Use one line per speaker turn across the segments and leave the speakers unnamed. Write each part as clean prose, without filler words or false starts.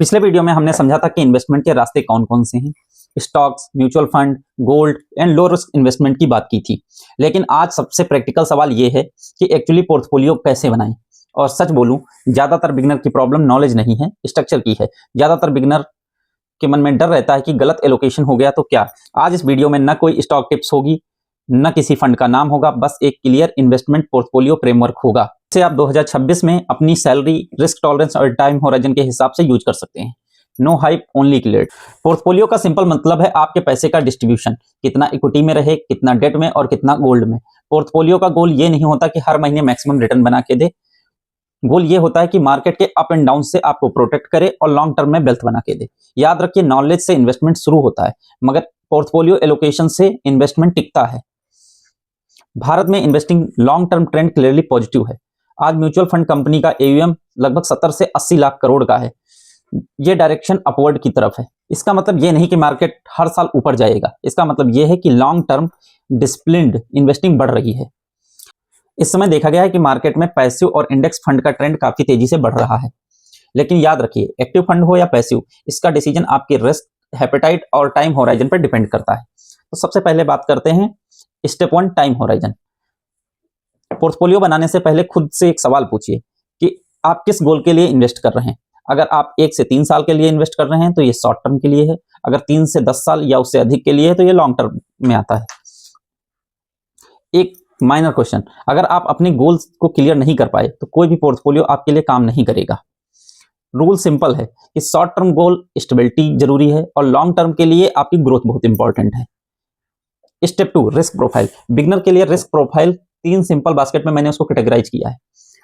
पिछले वीडियो में हमने समझा था कि इन्वेस्टमेंट के रास्ते कौन कौन से हैं। Stocks, mutual fund, gold and low risk investment की बात की थी। लेकिन आज सबसे प्रैक्टिकल सवाल ये है कि एक्चुअली पोर्टफोलियो कैसे बनाएं। और सच बोलूं, ज्यादातर बिगनर की प्रॉब्लम नॉलेज नहीं है, स्ट्रक्चर की है। ज्यादातर बिगनर के मन में डर रहता है कि गलत एलोकेशन हो गया तो क्या। आज इस वीडियो में न कोई स्टॉक टिप्स होगी, न किसी फंड का नाम होगा, बस एक क्लियर इन्वेस्टमेंट पोर्टफोलियो फ्रेमवर्क होगा जिसे आप 2026 में अपनी सैलरी, रिस्क टॉलरेंस और टाइम होराइजन के हिसाब से यूज कर सकते हैं। No hype, only clear. Portfolio का सिंपल मतलब है आपके पैसे का डिस्ट्रीब्यूशन, कितना इक्विटी में रहे, कितना डेट में और कितना गोल्ड में। पोर्टफोलियो का गोल ये नहीं होता कि हर महीने मैक्सिमम रिटर्न बना के दे। गोल ये होता है कि मार्केट के अप एंड डाउन से आपको प्रोटेक्ट करे और लॉन्ग टर्म में वेल्थ बना के दे। याद रखिए, नॉलेज से इन्वेस्टमेंट शुरू होता है, मगर पोर्टफोलियो एलोकेशन से इन्वेस्टमेंट टिकता है। भारत में investing long term trend clearly positive है। आज म्यूचुअल फंड कंपनी का AUM लगभग 70 से 80 लाख करोड़ का है। ये डायरेक्शन अपवर्ड की तरफ है। इसका मतलब ये नहीं कि मार्केट हर साल ऊपर जाएगा, इसका मतलब ये है कि लॉन्ग टर्म डिसिप्लिन्ड इन्वेस्टिंग बढ़ रही है। इस समय देखा गया है कि मार्केट में पैसिव और इंडेक्स फंड का ट्रेंड काफी तेजी से बढ़ रहा है। लेकिन याद रखिए, एक्टिव फंड हो या पैसिव, इसका डिसीजन आपके रिस्क, हैपेटाइट और टाइम होराइजन पर डिपेंड करता है। तो सबसे पहले बात करते हैं स्टेप 1, टाइम होराइजन। पोर्टफोलियो बनाने से पहले खुद से एक सवाल पूछिए कि आप किस गोल के लिए इन्वेस्ट कर रहे हैं। अगर आप 1 से 3 साल के लिए इन्वेस्ट कर रहे हैं तो ये शॉर्ट टर्म के लिए है। अगर 3 से 10 साल या उससे अधिक के लिए है तो ये लॉन्ग टर्म में आता है। एक माइनर क्वेश्चन, अगर आप अपने गोल्स को क्लियर नहीं कर पाए तो कोई भी पोर्टफोलियो आपके लिए काम नहीं करेगा। रूल सिंपल है कि शॉर्ट टर्म गोल स्टेबिलिटी जरूरी है और लॉन्ग टर्म के लिए आपकी ग्रोथ बहुत इंपॉर्टेंट है। Step 2, risk profile. बिगनर के लिए रिस्क प्रोफाइल 3 सिंपल बास्केट में मैंने उसको कैटेगराइज किया है।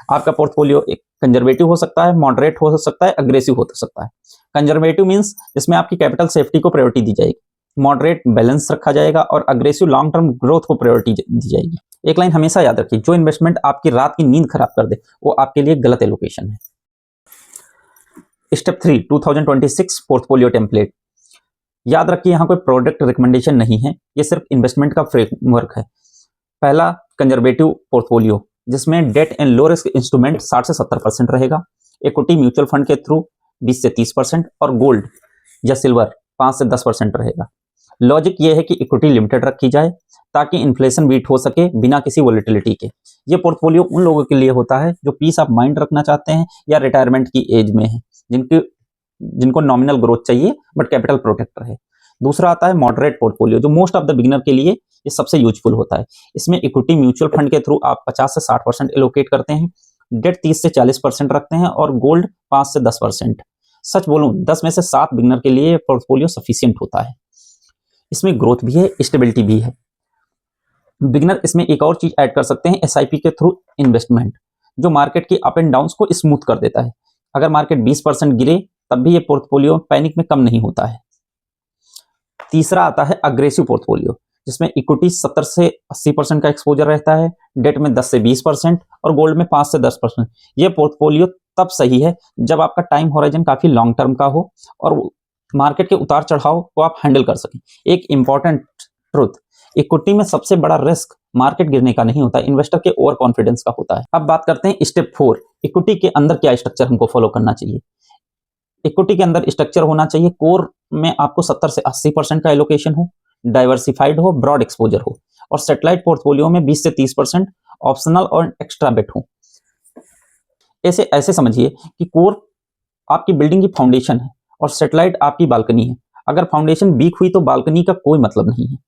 आपका पोर्टफोलियो एक कंजर्वेटिव हो सकता है, मॉडरेट हो सकता है, अग्रेसिव हो सकता है। कंजर्वेटिव मींस जिसमें आपकी कैपिटल सेफ्टी को प्रायोरिटी दी जाएगी, मॉडरेट बैलेंस रखा जाएगा और अग्रेसिव लॉन्ग टर्म ग्रोथ को प्रायोरिटी दी जाएगी। एक लाइन हमेशा याद रखिए, जो इन्वेस्टमेंट आपकी रात की नींद खराब कर दे वो आपके लिए गलत एलोकेशन है। Step 3, 2026 portfolio template. याद रखिए, यहाँ कोई प्रोडक्ट रिकमेंडेशन नहीं है, ये सिर्फ इन्वेस्टमेंट का फ्रेमवर्क है। पहला, कंजर्वेटिव पोर्टफोलियो, जिसमें debt and low risk instrument 60 से 70% रहेगा। इक्विटी म्यूचुअल फंड के थ्रू 20 से 30% और गोल्ड या सिल्वर 5 से 10% रहेगा। लॉजिक ये है कि इक्विटी लिमिटेड रखी जाए ताकि इन्फ्लेशन बीट हो सके बिना किसी वोलेटिलिटी के। ये पोर्टफोलियो उन लोगों के लिए होता है जो पीस ऑफ माइंड रखना चाहते हैं या रिटायरमेंट की एज में है, जिनको नॉमिनल ग्रोथ चाहिए बट कैपिटल प्रोटेक्ट रहे। दूसरा आता है मॉडरेट पोर्टफोलियो, जो मोस्ट ऑफ द बिगिनर के लिए ये सबसे यूजफुल होता है। इसमें इक्विटी म्यूचुअल फंड के थ्रू आप 50 से 60% एलोकेट करते हैं, डेट 30 से 40% रखते हैं और गोल्ड 5 से 10%। सच बोलूं, 10 में से 7 बिगिनर के लिए पोर्टफोलियो सफिशिएंट होता है। इसमें ग्रोथ भी है, स्टेबिलिटी भी है। बिगिनर इसमें एक और चीज ऐड कर सकते हैं, SIP के थ्रू इन्वेस्टमेंट, जो मार्केट के अप एंड डाउन को स्मूथ कर देता है। अगर मार्केट 20% गिरे तब भी ये पोर्टफोलियो पैनिक में कम नहीं होता है। तीसरा आता है अग्रेसिव पोर्टफोलियो, जिसमें इक्विटी 70 से 80% का एक्सपोजर रहता है, डेट में 10 से 20% और गोल्ड में 5 से 10%। ये पोर्टफोलियो तब सही है जब आपका टाइम होराइजन काफी लॉन्ग टर्म का हो और मार्केट के उतार चढ़ाव को आप हैंडल कर सकें। एक इंपॉर्टेंट ट्रुथ, इक्विटी में सबसे बड़ा रिस्क मार्केट गिरने का नहीं होता, इन्वेस्टर के ओवर कॉन्फिडेंस का होता है। अब बात करते हैं स्टेप 4, इक्विटी के अंदर क्या स्ट्रक्चर हमको फॉलो करना चाहिए। इक्विटी के अंदर स्ट्रक्चर होना चाहिए, कोर में आपको 70 से 80% का एलोकेशन हो, डाइवर्सिफाइड हो, ब्रॉड एक्सपोजर हो और सैटेलाइट पोर्टफोलियो में 20 से 30% ऑप्शनल और एक्स्ट्रा बेट हो। ऐसे समझिए कि कोर आपकी बिल्डिंग की फाउंडेशन है और सैटेलाइट आपकी बालकनी है। अगर फाउंडेशन वीक हुई तो बालकनी का कोई मतलब नहीं है।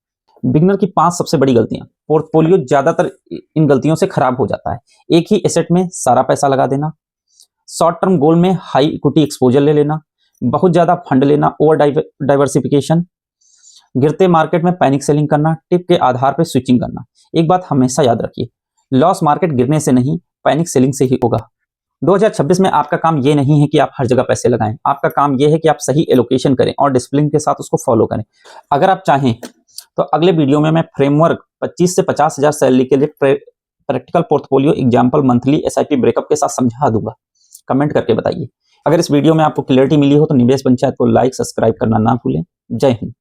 बिगनर की 5 सबसे बड़ी गलतियां। पोर्टफोलियो ज्यादातर इन गलतियों से खराब हो जाता है। एक ही एसेट में सारा पैसा लगा देना, शॉर्ट टर्म गोल में हाई इक्विटी एक्सपोजर ले लेना, बहुत ज्यादा फंड लेना, ओवर डाइवर्सिफिकेशन, गिरते मार्केट में पैनिक सेलिंग करना, टिप के आधार पर स्विचिंग करना। एक बात हमेशा याद रखिए, लॉस मार्केट गिरने से नहीं, पैनिक सेलिंग से ही होगा। 2026 में आपका काम ये नहीं है कि आप हर जगह पैसे लगाएं, आपका काम ये है कि आप सही एलोकेशन करें और डिसिप्लिन के साथ उसको फॉलो करें। अगर आप चाहें तो अगले वीडियो में मैं फ्रेमवर्क 25 से 50 हजार सैलरी के लिए practical portfolio example monthly SIP breakup के साथ समझा दूंगा। कमेंट करके बताइए। अगर इस वीडियो में आपको क्लियरिटी मिली हो तो निवेश पंचायत को लाइक, सब्सक्राइब करना ना भूलें। जय हिंद।